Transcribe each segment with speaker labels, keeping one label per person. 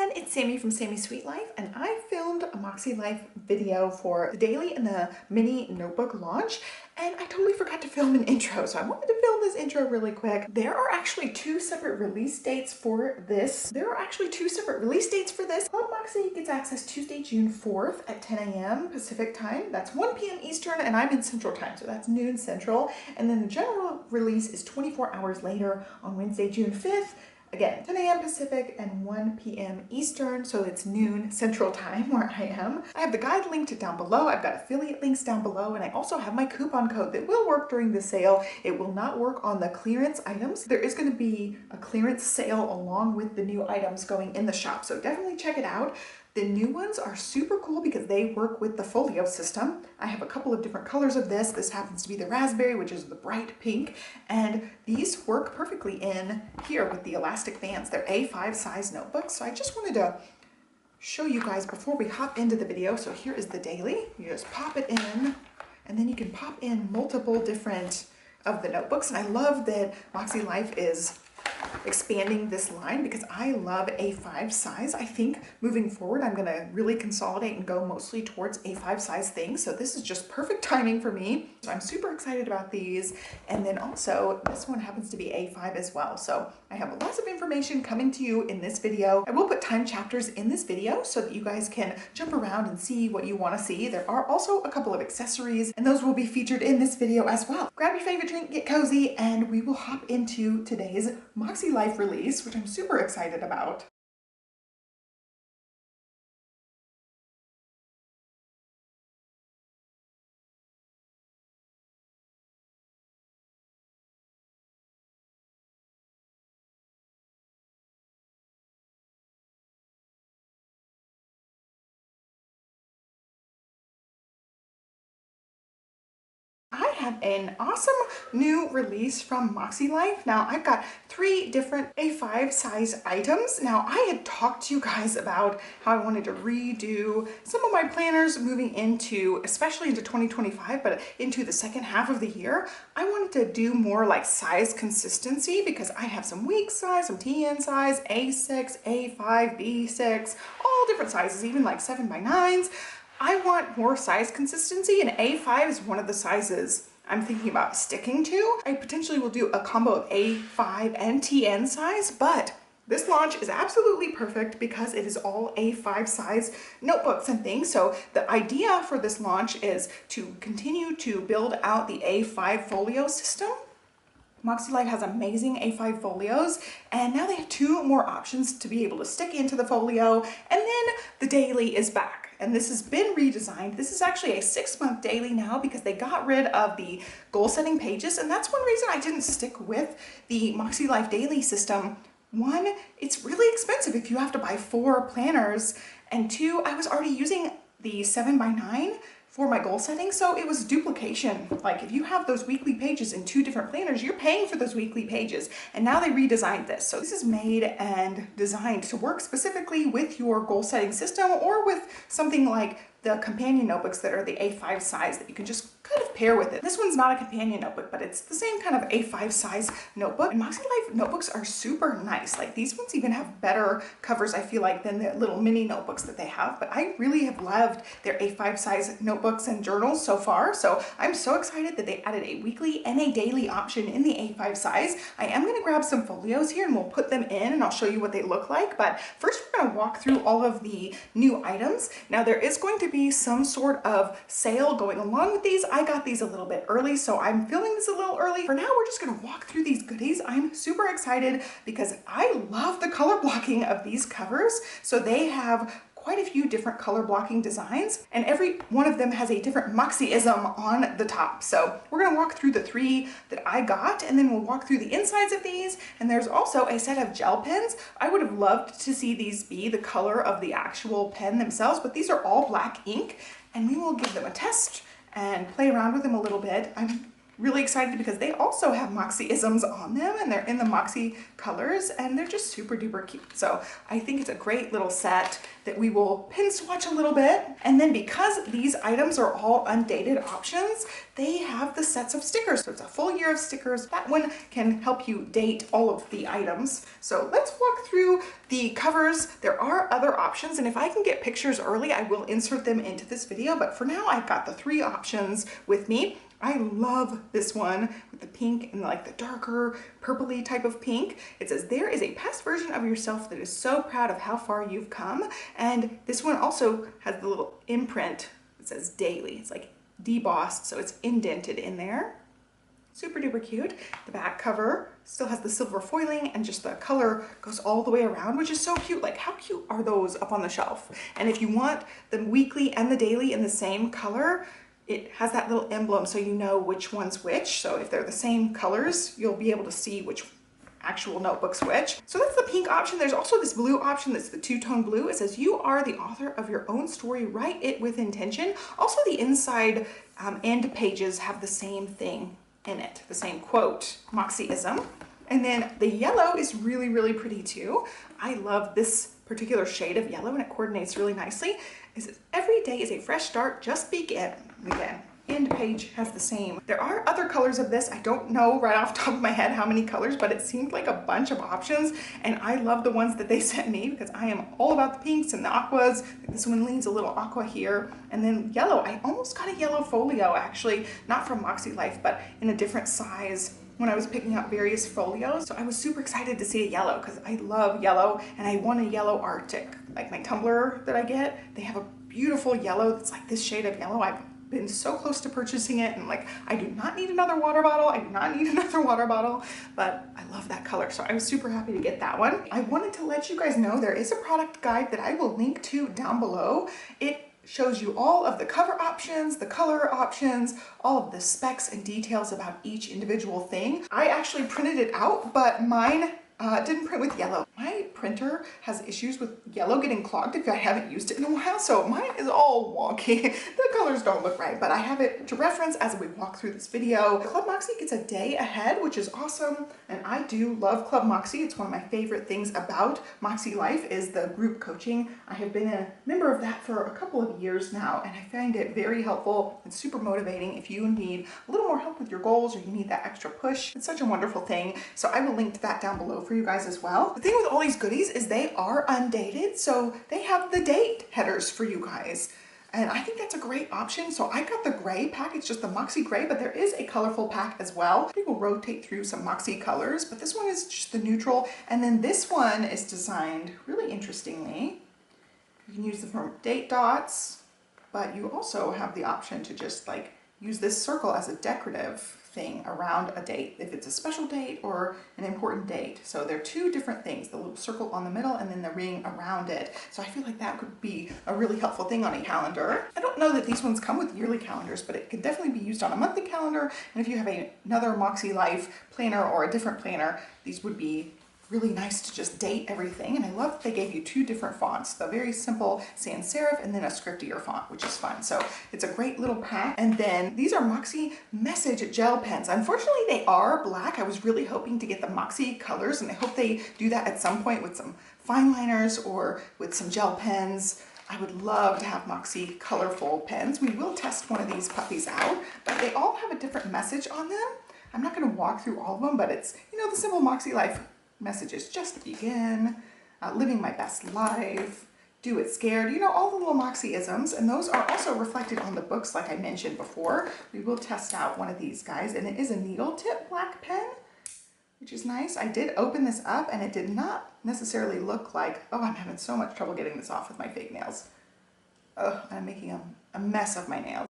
Speaker 1: everyone, it's Sammy from Sammy's Sweet Life, and I filmed a Makselife video for the daily and the mini notebook launch, and I totally forgot to film an intro, so I wanted to film this intro really quick. There are actually two separate release dates for this. ClubMakse gets access Tuesday, June 4th at 10 a.m. Pacific time. That's 1 p.m. Eastern, and I'm in Central time, so that's noon Central. And then the general release is 24 hours later on Wednesday, June 5th. Again, 10 a.m. Pacific and 1 p.m. Eastern, so it's noon Central time where I am. I have the guide linked down below. I've got affiliate links down below, and I also have my coupon code that will work during the sale. It will not work on the clearance items. There is going to be a clearance sale along with the new items going in the shop, so definitely check it out. The new ones are super cool because they work with the Folio system. I have a couple of different colors of this. This happens to be the raspberry, which is the bright pink, and these work perfectly in here with the elastic bands. They're A5 size notebooks, so I just wanted to show you guys before we hop into the video. So here is the daily. You just pop it in, and then you can pop in multiple different of the notebooks, and I love that Makselife is expanding this line because I love A5 size. I think moving forward I'm going to really consolidate and go mostly towards A5 size things, so this is just perfect timing for me. So I'm super excited about these, and then also this one happens to be A5 as well. So I have lots of information coming to you in this video. I will put time chapters in this video so that you guys can jump around and see what you want to see. There are also a couple of accessories, and those will be featured in this video as well. Grab your favorite drink, get cozy, and we will hop into today's Makselife release, which I'm super excited about. I have an awesome new release from Makselife. Now I've got 3 different A5 size items. Now I had talked to you guys about how I wanted to redo some of my planners moving into, especially into 2025, but into the second half of the year. I wanted to do more like size consistency because I have some week size, some TN size, A6, A5, B6, all different sizes, even like 7x9s. I want more size consistency, and A5 is one of the sizes I'm thinking about sticking to. I potentially will do a combo of A5 and TN size, but this launch is absolutely perfect because it is all A5 size notebooks and things. So the idea for this launch is to continue to build out the A5 folio system. Makselife has amazing A5 folios, and now they have 2 more options to be able to stick into the folio, and then the daily is back. And this has been redesigned. This is actually a 6-month daily now because they got rid of the goal setting pages, and that's one reason I didn't stick with the Makselife daily system. 1, it's really expensive if you have to buy 4 planners, and 2, I was already using the 7x9 for my goal setting, so it was duplication. Like if you have those weekly pages in 2 different planners, you're paying for those weekly pages, and now they redesigned this. So this is made and designed to work specifically with your goal setting system or with something like the companion notebooks that are the A5 size that you can just kind of pair with it. This one's not a companion notebook, but it's the same kind of A5 size notebook. And Makselife notebooks are super nice. Like these ones even have better covers, I feel like, than the little mini notebooks that they have. But I really have loved their A5 size notebooks and journals so far. So I'm so excited that they added a weekly and a daily option in the A5 size. I am going to grab some folios here and we'll put them in and I'll show you what they look like. But first we're going to walk through all of the new items. Now there is going to be some sort of sale going along with these. I got these a little bit early, so I'm filming this a little early. For now, we're just going to walk through these goodies. I'm super excited because I love the color blocking of these covers. So they have quite a few different color blocking designs, and every one of them has a different Maksism on the top. So we're going to walk through the 3 that I got, and then we'll walk through the insides of these. And there's also a set of gel pens. I would have loved to see these be the color of the actual pen themselves, but these are all black ink, and we will give them a test and play around with them a little bit. I'm really excited because they also have Maksieisms on them, and they're in the Makse colors, and they're just super duper cute. So I think it's a great little set that we will pin swatch a little bit. And then because these items are all undated options, they have the sets of stickers. So it's a full year of stickers. That one can help you date all of the items. So let's walk through the covers. There are other options, and if I can get pictures early, I will insert them into this video. But for now, I've got the 3 options with me. I love this one with the pink and like the darker purpley type of pink. It says, there is a past version of yourself that is so proud of how far you've come. And this one also has the little imprint. It says daily. It's like debossed, so it's indented in there. Super duper cute. The back cover still has the silver foiling, and just the color goes all the way around, which is so cute. Like, how cute are those up on the shelf? And if you want the weekly and the daily in the same color, it has that little emblem so you know which one's which. So if they're the same colors, you'll be able to see which actual notebook's which. So that's the pink option. There's also this blue option that's the two-tone blue. It says, you are the author of your own story, write it with intention. Also, the inside end pages have the same thing in it, the same quote, Maksieism. And then the yellow is really, really pretty too. I love this particular shade of yellow, and it coordinates really nicely. It says, every day is a fresh start, just begin. Again, end page has the same. There are other colors of this. I don't know right off the top of my head how many colors, but it seemed like a bunch of options, and I love the ones that they sent me because I am all about the pinks and the aquas. This one leans a little aqua here, and then yellow. I almost got a yellow folio, actually, not from Makselife, but in a different size when I was picking out various folios. So I was super excited to see a yellow because I love yellow, and I want a yellow Arctic. Like my tumbler that I get, they have a beautiful yellow that's like this shade of yellow. I've been so close to purchasing it, and like, I do not need another water bottle. I do not need another water bottle, but I love that color. So I was super happy to get that one. I wanted to let you guys know there is a product guide that I will link to down below. It shows you all of the cover options, the color options, all of the specs and details about each individual thing. I actually printed it out, but mine didn't print with yellow. My printer has issues with yellow getting clogged if I haven't used it in a while, so mine is all wonky. The colors don't look right, but I have it to reference as we walk through this video. ClubMakse gets a day ahead, which is awesome, and I do love ClubMakse. It's one of my favorite things about Makselife is the group coaching. I have been a member of that for a couple of years now, and I find it very helpful and super motivating if you need a little more help with your goals or you need that extra push. It's such a wonderful thing, so I will link to that down below for you guys as well. The thing with all these goodies is they are undated, so they have the date headers for you guys. And I think that's a great option. So I got the gray pack. It's just the Makse gray, but there is a colorful pack as well. I think we'll rotate through some Makse colors, but this one is just the neutral. And then this one is designed really interestingly. You can use them for date dots, but you also have the option to just like use this circle as a decorative thing around a date, if it's a special date or an important date. So they're two different things, the little circle on the middle and then the ring around it. So I feel like that could be a really helpful thing on a calendar. I don't know that these ones come with yearly calendars, but it could definitely be used on a monthly calendar. And if you have another Makselife planner or a different planner, these would be really nice to just date everything. And I love that they gave you two different fonts, the very simple sans serif and then a scriptier font, which is fun. So it's a great little pack. And then these are Makse message gel pens. Unfortunately, they are black. I was really hoping to get the Makse colors, and I hope they do that at some point with some fine liners or with some gel pens. I would love to have Makse colorful pens. We will test one of these puppies out, but they all have a different message on them. I'm not going to walk through all of them, but it's, you know, the simple Makselife messages: just begin, living my best life, do it scared, you know, all the little Maksieisms, and those are also reflected on the books like I mentioned before. We will test out one of these guys, and it is a needle tip black pen, which is nice. I did open this up and it did not necessarily look like, oh, I'm having so much trouble getting this off with my fake nails. Oh, I'm making a mess of my nails.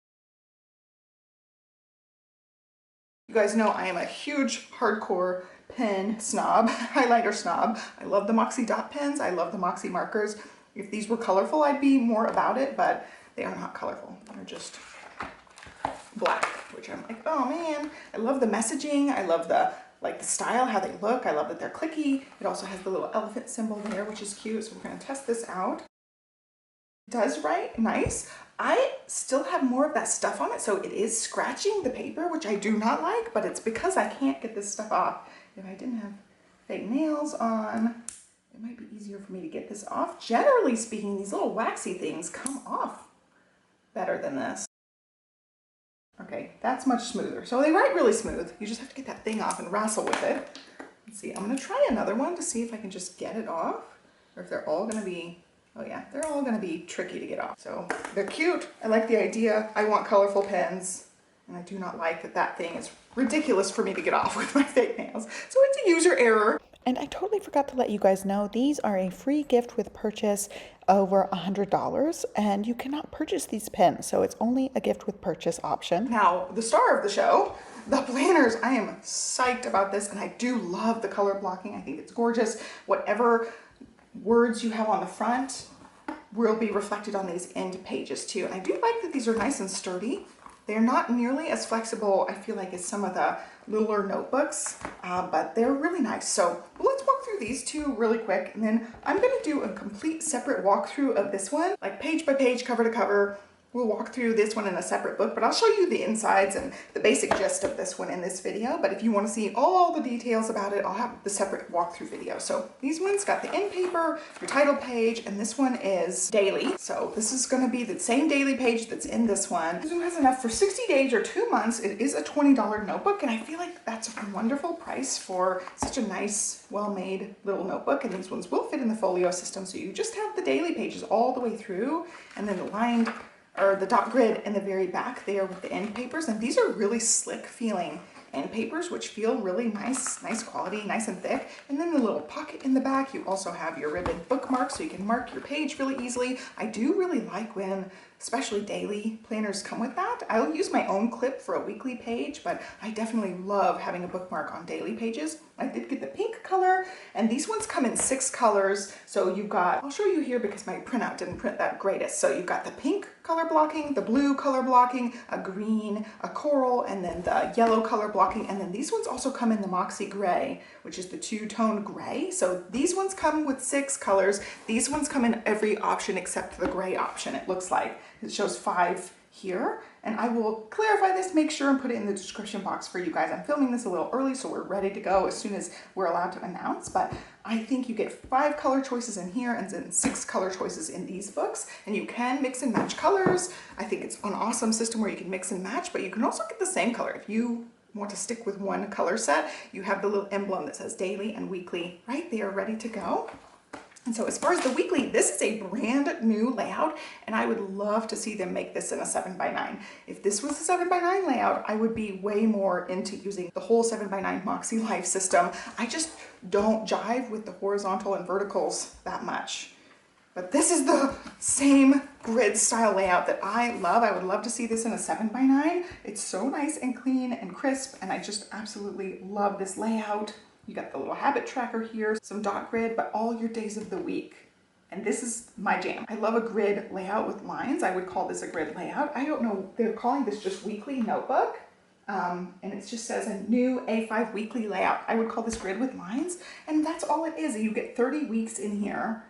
Speaker 1: You guys know I am a huge hardcore pen snob, highlighter snob. I love the Makse dot pens. I love the Makse markers. If these were colorful, I'd be more about it, but they are not colorful. They're just black, which I'm like, oh man. I love the messaging. I love the style, how they look. I love that they're clicky. It also has the little elephant symbol there, which is cute. So we're going to test this out. It does write nice. I still have more of that stuff on it, so it is scratching the paper, which I do not like, but it's because I can't get this stuff off. If I didn't have fake nails on, it might be easier for me to get this off. Generally speaking, these little waxy things come off better than this. Okay, that's much smoother. So they write really smooth. You just have to get that thing off and wrestle with it. Let's see, I'm gonna try another one to see if I can just get it off, or if they're all gonna be, oh yeah, they're all gonna be tricky to get off. So they're cute. I like the idea. I want colorful pens, and I do not like that that thing is ridiculous for me to get off with my fake nails. So it's a user error. And I totally forgot to let you guys know, these are a free gift with purchase over $100, and you cannot purchase these pens, so it's only a gift with purchase option. Now, the star of the show, the planners. I am psyched about this, and I do love the color blocking. I think it's gorgeous. Whatever words you have on the front will be reflected on these end pages too. And I do like that these are nice and sturdy. They're not nearly as flexible, I feel like, as some of the littler notebooks, but they're really nice. So let's walk through these two really quick, and then I'm gonna do a complete separate walkthrough of this one, like page by page, cover to cover. We'll walk through this one in a separate book, but I'll show you the insides and the basic gist of this one in this video. But if you want to see all the details about it, I'll have the separate walkthrough video. So these ones got the end paper, your title page, and this one is daily. So this is going to be the same daily page that's in this one. This one has enough for 60 days or 2 months. It is a $20 notebook, and I feel like that's a wonderful price for such a nice, well-made little notebook. And these ones will fit in the folio system, so you just have the daily pages all the way through, and then the lined or the dot grid in the very back there with the end papers. And these are really slick feeling end papers, which feel really nice quality, nice and thick. And then the little pocket in the back, you also have your ribbon bookmark, so you can mark your page really easily. I do really like when, especially daily planners come with that. I'll use my own clip for a weekly page, but I definitely love having a bookmark on daily pages. I did get the pink color, and these ones come in 6 colors. So you've got, I'll show you here because my printout didn't print that greatest. So you've got the pink color blocking, the blue color blocking, a green, a coral, and then the yellow color blocking. And then these ones also come in the Moxie gray, which is the 2-tone gray. So these ones come with 6 colors. These ones come in every option except the gray option, it looks like. It shows 5 here, and I will clarify this, make sure and put it in the description box for you guys. I'm filming this a little early, so we're ready to go as soon as we're allowed to announce, but I think you get 5 color choices in here and then 6 color choices in these books, and you can mix and match colors. I think it's an awesome system where you can mix and match, but you can also get the same color. If you want to stick with one color set, you have the little emblem that says daily and weekly right there ready to go. And so as far as the weekly, this is a brand new layout, and I would love to see them make this in a 7x9. If this was a 7x9 layout, I would be way more into using the whole 7x9 Makselife system. I just don't jive with the horizontal and verticals that much. But this is the same grid style layout that I love. I would love to see this in a 7x9. It's so nice and clean and crisp, and I just absolutely love this layout. You got the little habit tracker here, some dot grid, but all your days of the week. And this is my jam. I love a grid layout with lines. I would call this a grid layout. I don't know, they're calling this just weekly notebook. And it just says a new A5 weekly layout. I would call this grid with lines, and that's all it is. You get 30 weeks in here.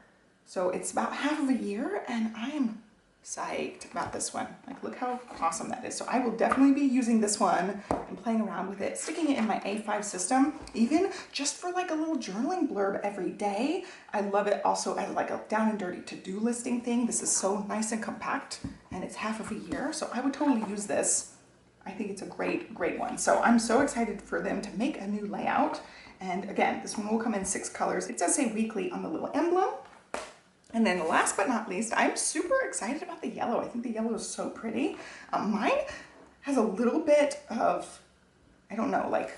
Speaker 1: So it's about half of a year, and I'm psyched about this one. Like, look how awesome that is. So I will definitely be using this one and playing around with it, sticking it in my A5 system, even just for like a little journaling blurb every day. I love it also as like a down and dirty to-do listing thing. This is so nice and compact, and it's half of a year. So I would totally use this. I think it's a great one. So I'm so excited for them to make a new layout. And again, this one will come in 6 colors. It does say weekly on the little emblem. And then last but not least, I'm super excited about the yellow. I think the yellow is so pretty. Mine has a little bit of, I don't know, like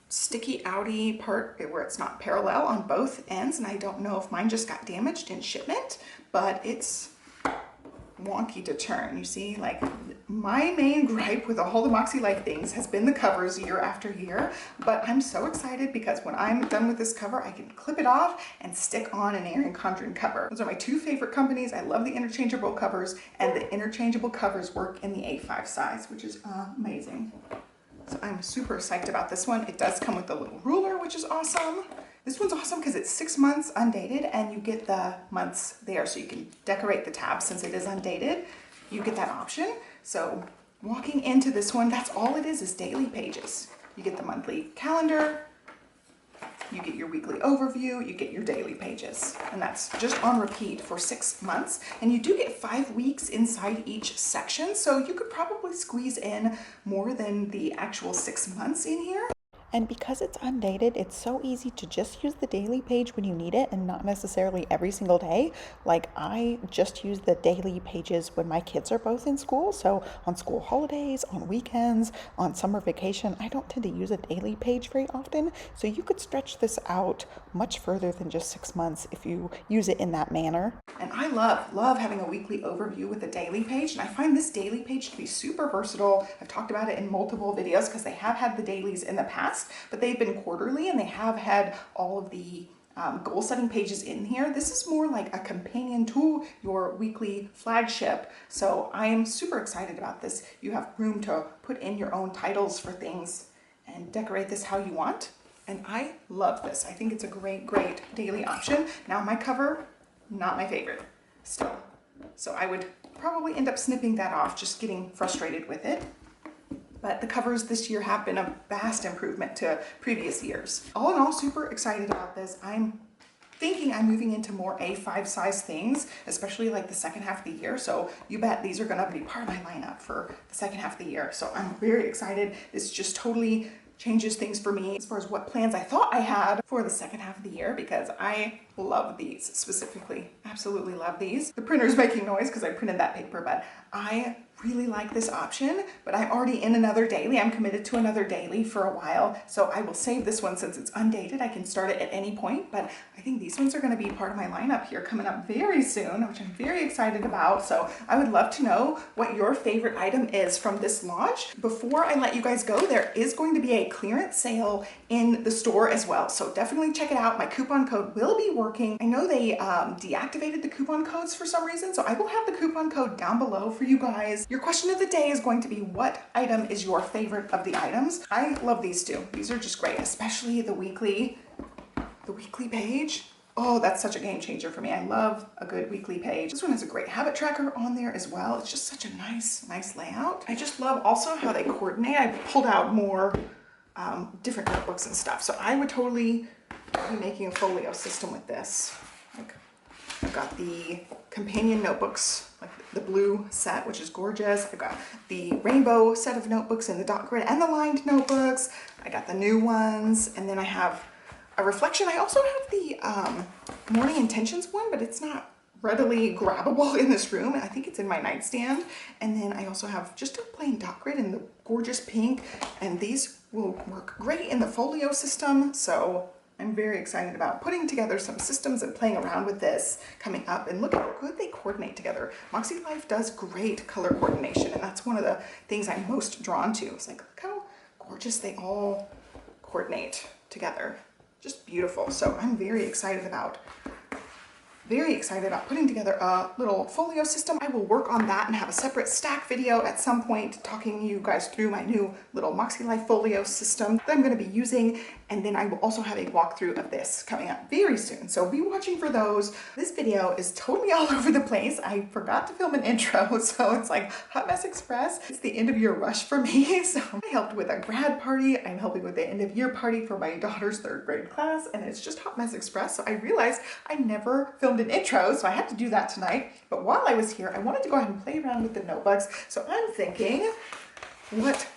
Speaker 1: sticky outy part where it's not parallel on both ends. And I don't know if mine just got damaged in shipment, but it's wonky to turn. You see, like my main gripe with all the Makselife things has been the covers year after year, but I'm so excited because when I'm done with this cover, I can clip it off and stick on an Erin Condren cover. Those are my 2 favorite companies. I love the interchangeable covers, and the interchangeable covers work in the A5 size, which is amazing. So I'm super psyched about this one. It does come with a little ruler, which is awesome. This one's awesome because it's 6 months undated and you get the months there, so you can decorate the tabs since it is undated. You get that option. So walking into this one, that's all it is daily pages. You get the monthly calendar, you get your weekly overview, you get your daily pages, and that's just on repeat for 6 months. And you do get 5 weeks inside each section, so you could probably squeeze in more than the actual 6 months in here. And because it's undated, it's so easy to just use the daily page when you need it and not necessarily every single day. Like I just use the daily pages when my kids are both in school. So on school holidays, on weekends, on summer vacation, I don't tend to use a daily page very often. So you could stretch this out much further than just 6 months if you use it in that manner. And I love having a weekly overview with a daily page. And I find this daily page to be super versatile. I've talked about it in multiple videos because they have had the dailies in the past, but they've been quarterly and they have had all of the goal setting pages in here. This is more like a companion to your weekly flagship. So I am super excited about this. You have room to put in your own titles for things and decorate this how you want. And I love this. I think it's a great daily option. Now my cover, not my favorite still. So I would probably end up snipping that off, just getting frustrated with it. But the covers this year have been a vast improvement to previous years. All in all, super excited about this. I'm thinking I'm moving into more A5 size things, especially like the second half of the year. So you bet these are gonna be part of my lineup for the second half of the year. So I'm very excited. This just totally changes things for me as far as what plans I thought I had for the second half of the year, because I love these specifically. Absolutely love these. The printer's making noise because I printed that paper, but I really like this option, but I'm already in another daily. I'm committed to another daily for a while, so I will save this one since it's undated. I can start it at any point, but I think these ones are going to be part of my lineup here coming up very soon, which I'm very excited about. So I would love to know what your favorite item is from this launch. Before I let you guys go, there is going to be a clearance sale in the store as well, so definitely check it out. My coupon code will be working. I know they deactivated the coupon codes for some reason, so I will have the coupon code down below for you guys. Your question of the day is going to be, what item is your favorite of the items? I love these two. These are just great, especially the weekly page. Oh, that's such a game changer for me. I love a good weekly page. This one has a great habit tracker on there as well. It's just such a nice layout. I just love also how they coordinate. I pulled out more different notebooks and stuff. So I would totally be making a folio system with this. Like, I've got the companion notebooks, like the blue set, which is gorgeous. I've got the rainbow set of notebooks in the dot grid and the lined notebooks. I got the new ones, and then I have a reflection. I also have the morning intentions one, but it's not readily grabbable in this room. I think it's in my nightstand. And then I also have just a plain dot grid in the gorgeous pink, and these will work great in the folio system. So I'm very excited about putting together some systems and playing around with this coming up, and look how good they coordinate together. Makselife does great color coordination, and that's one of the things I'm most drawn to. It's like, look how gorgeous they all coordinate together. Just beautiful. So I'm very excited about putting together a little folio system. I will work on that and have a separate stack video at some point talking you guys through my new little Makselife folio system that I'm going to be using. And then I will also have a walkthrough of this coming up very soon. So be watching for those. This video is totally all over the place. I forgot to film an intro, so it's like Hot Mess Express. It's the end of year rush for me. So I helped with a grad party. I'm helping with the end of year party for my daughter's 3rd grade class, and it's just Hot Mess Express. So I realized I never filmed an intro, so I had to do that tonight. But while I was here, I wanted to go ahead and play around with the notebooks. So I'm thinking what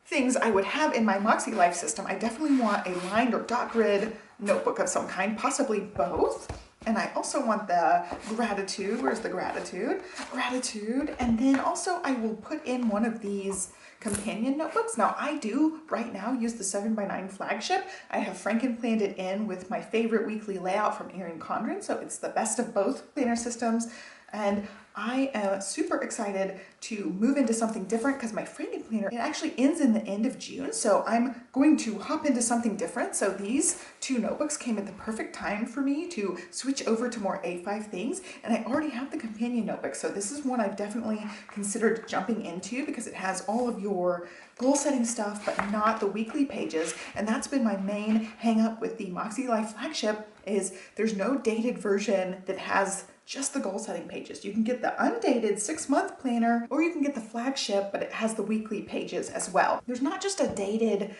Speaker 1: things I would have in my Makselife system. I definitely want a lined or dot grid notebook of some kind, possibly both. And I also want the gratitude. Where's the gratitude? Gratitude. And then also I will put in one of these companion notebooks. Now I do right now use the 7x9 flagship. I have franken-planned it in with my favorite weekly layout from Erin Condren. So it's the best of both planner systems. And I am super excited to move into something different because my framing planner, it actually ends in the end of June. So I'm going to hop into something different. So these two notebooks came at the perfect time for me to switch over to more A5 things. And I already have the companion notebook. So this is one I've definitely considered jumping into because it has all of your goal setting stuff, but not the weekly pages. And that's been my main hang up with the Makselife flagship is there's no dated version that has just the goal setting pages. You can get the undated 6-month planner, or you can get the flagship, but it has the weekly pages as well. There's not just a dated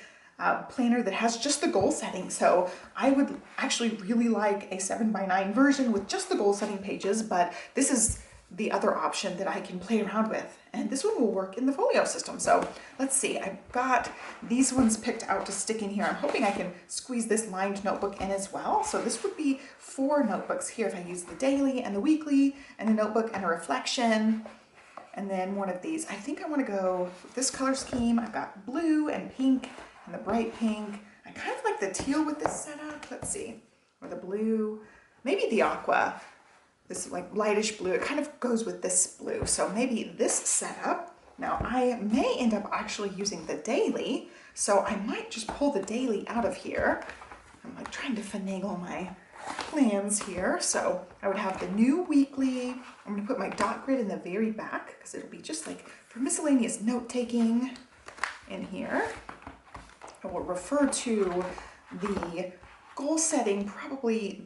Speaker 1: planner that has just the goal setting. So I would actually really like a 7x9 version with just the goal setting pages, but this is the other option that I can play around with. And this one will work in the Folio system. So let's see, I've got these ones picked out to stick in here. I'm hoping I can squeeze this lined notebook in as well. So this would be 4 notebooks here if I use the daily and the weekly and a notebook and a reflection. And then one of these. I think I want to go with this color scheme. I've got blue and pink and the bright pink. I kind of like the teal with this setup. Let's see, or the blue, maybe the aqua. This like lightish blue, it kind of goes with this blue. So maybe this setup. Now I may end up actually using the daily. So I might just pull the daily out of here. I'm like trying to finagle my plans here. So I would have the new weekly. I'm gonna put my dot grid in the very back because it'll be just like for miscellaneous note taking in here. I will refer to the goal setting probably,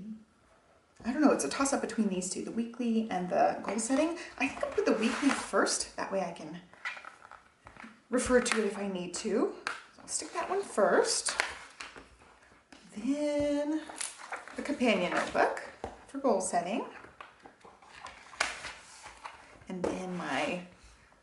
Speaker 1: I don't know, it's a toss-up between these two, the weekly and the goal setting. I think I'll put the weekly first. That way I can refer to it if I need to. So I'll stick that one first. Then the companion notebook for goal setting. And then my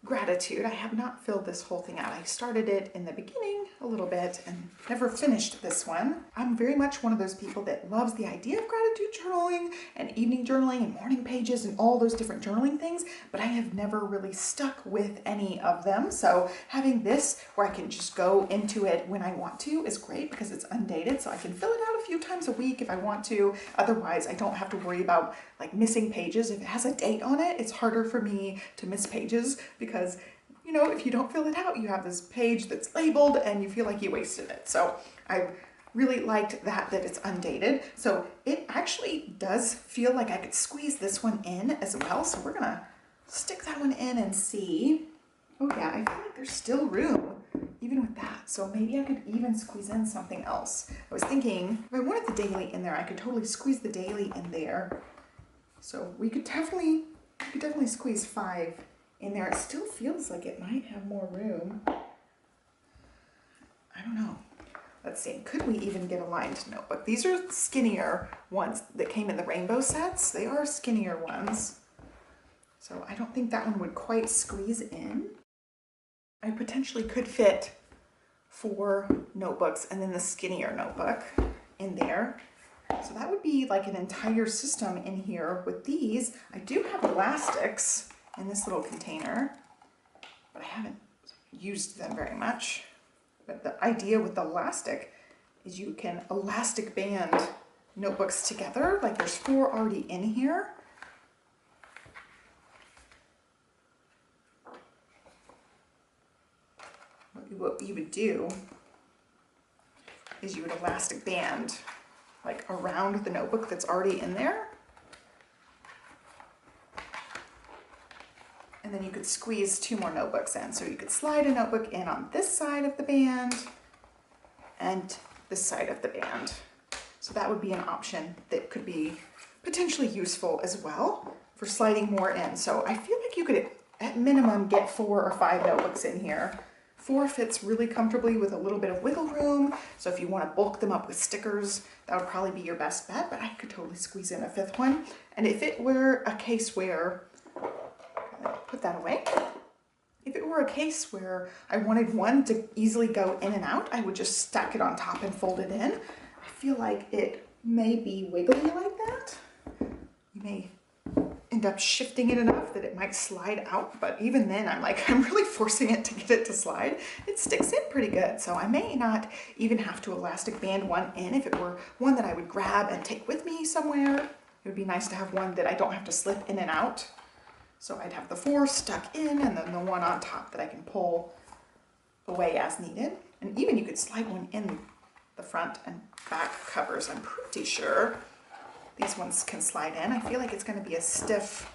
Speaker 1: gratitude. I have not filled this whole thing out. I started it in the beginning a little bit and never finished this one. I'm very much one of those people that loves the idea of gratitude journaling and evening journaling and morning pages and all those different journaling things, but I have never really stuck with any of them. So having this where I can just go into it when I want to is great because it's undated, so I can fill it out a few times a week if I want to. Otherwise, I don't have to worry about like missing pages. If it has a date on it, it's harder for me to miss pages because, you know, if you don't fill it out, you have this page that's labeled and you feel like you wasted it. So I really liked that it's undated. So it actually does feel like I could squeeze this one in as well. So we're gonna stick that one in and see. Oh yeah, I feel like there's still room even with that. So maybe I could even squeeze in something else. I was thinking if I wanted the daily in there, I could totally squeeze the daily in there. So we could definitely squeeze 5 in there. It still feels like it might have more room. I don't know. Let's see, could we even get a lined notebook? These are skinnier ones that came in the rainbow sets. They are skinnier ones. So I don't think that one would quite squeeze in. I potentially could fit 4 notebooks and then the skinnier notebook in there. So that would be like an entire system in here with these. I do have elastics in this little container, but I haven't used them very much. But the idea with the elastic is you can elastic band notebooks together. Like there's 4 already in here. What you would do is you would elastic band like around the notebook that's already in there. And then you could squeeze 2 more notebooks in. So you could slide a notebook in on this side of the band and this side of the band. So that would be an option that could be potentially useful as well for sliding more in. So I feel like you could at minimum get 4 or 5 notebooks in here. 4 fits really comfortably with a little bit of wiggle room. So if you want to bulk them up with stickers, that would probably be your best bet, but I could totally squeeze in a 5th one. And if it were a case where, put that away. If it were a case where I wanted one to easily go in and out, I would just stack it on top and fold it in. I feel like it may be wiggly like that. You may end up shifting it enough that it might slide out, but even then I'm really forcing it to get it to slide. It sticks in pretty good, so I may not even have to elastic band one in. If it were one that I would grab and take with me somewhere, it would be nice to have one that I don't have to slip in and out. So I'd have the 4 stuck in and then the one on top that I can pull away as needed. And even you could slide one in the front and back covers. I'm pretty sure these ones can slide in. I feel like it's going to be a stiff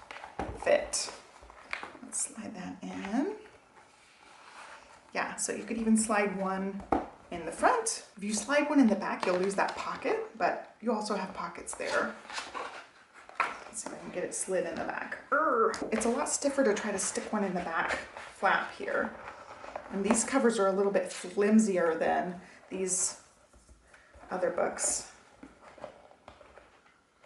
Speaker 1: fit. Let's slide that in. Yeah, so you could even slide one in the front. If you slide one in the back, you'll lose that pocket, but you also have pockets there. Let's see if I can get it slid in the back. It's a lot stiffer to try to stick one in the back flap here. And these covers are a little bit flimsier than these other books.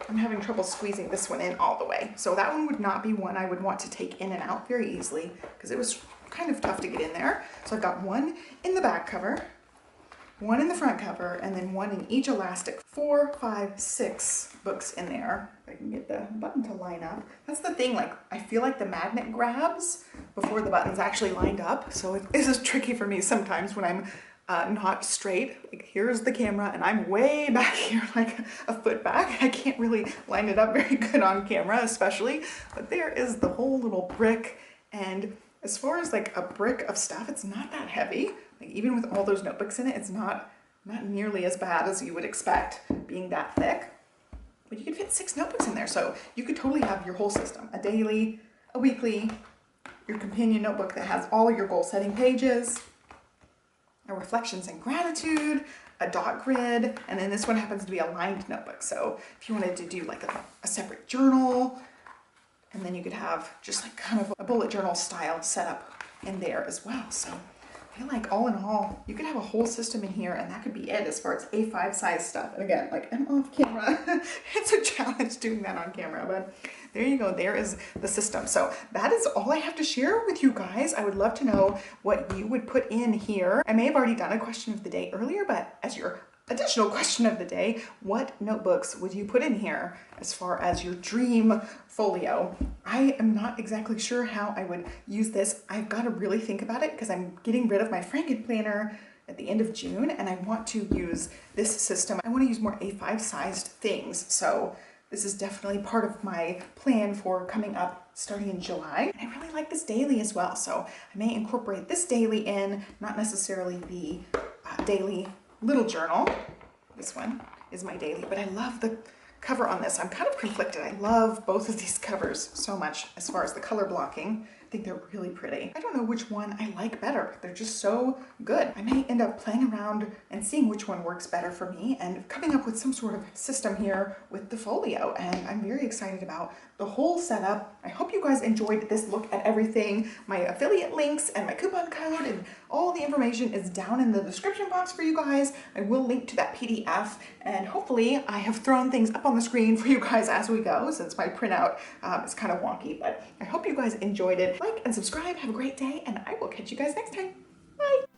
Speaker 1: I'm having trouble squeezing this one in all the way. So that one would not be one I would want to take in and out very easily because it was kind of tough to get in there. So I've got one in the back cover, one in the front cover, and then one in each elastic. 4, 5, 6 books in there. If I can get the button to line up. That's the thing, like I feel like the magnet grabs before the button's actually lined up. So this is tricky for me sometimes when I'm not straight. Like here's the camera and I'm way back here, like a foot back. I can't really line it up very good on camera especially, but there is the whole little brick. And as far as like a brick of stuff, it's not that heavy. Like even with all those notebooks in it, it's not nearly as bad as you would expect being that thick. But you could fit 6 notebooks in there. So you could totally have your whole system, a daily, a weekly, your companion notebook that has all your goal setting pages, a reflections and gratitude, a dot grid, and then this one happens to be a lined notebook. So if you wanted to do like a separate journal, and then you could have just like kind of a bullet journal style setup in there as well. So I feel like all in all, you could have a whole system in here and that could be it as far as A5 size stuff. And again, like I'm off camera. It's a challenge doing that on camera, but there you go. There is the system. So that is all I have to share with you guys. I would love to know what you would put in here. I may have already done a question of the day earlier, but as your additional question of the day, what notebooks would you put in here as far as your dream folio? I am not exactly sure how I would use this. I've got to really think about it because I'm getting rid of my Franken planner at the end of June and I want to use this system. I want to use more A5 sized things. So this is definitely part of my plan for coming up starting in July. And I really like this daily as well. So I may incorporate this daily in, not necessarily the daily little journal. This one is my daily, but I love the cover on this. I'm kind of conflicted. I love both of these covers so much as far as the color blocking. I think they're really pretty. I don't know which one I like better. They're just so good. I may end up playing around and seeing which one works better for me and coming up with some sort of system here with the folio. And I'm very excited about the whole setup. I hope you guys enjoyed this look at everything. My affiliate links and my coupon code and all the information is down in the description box for you guys. I will link to that PDF and hopefully I have thrown things up on the screen for you guys as we go since my printout is kind of wonky, but I hope you guys enjoyed it. Like and subscribe, have a great day, and I will catch you guys next time. Bye.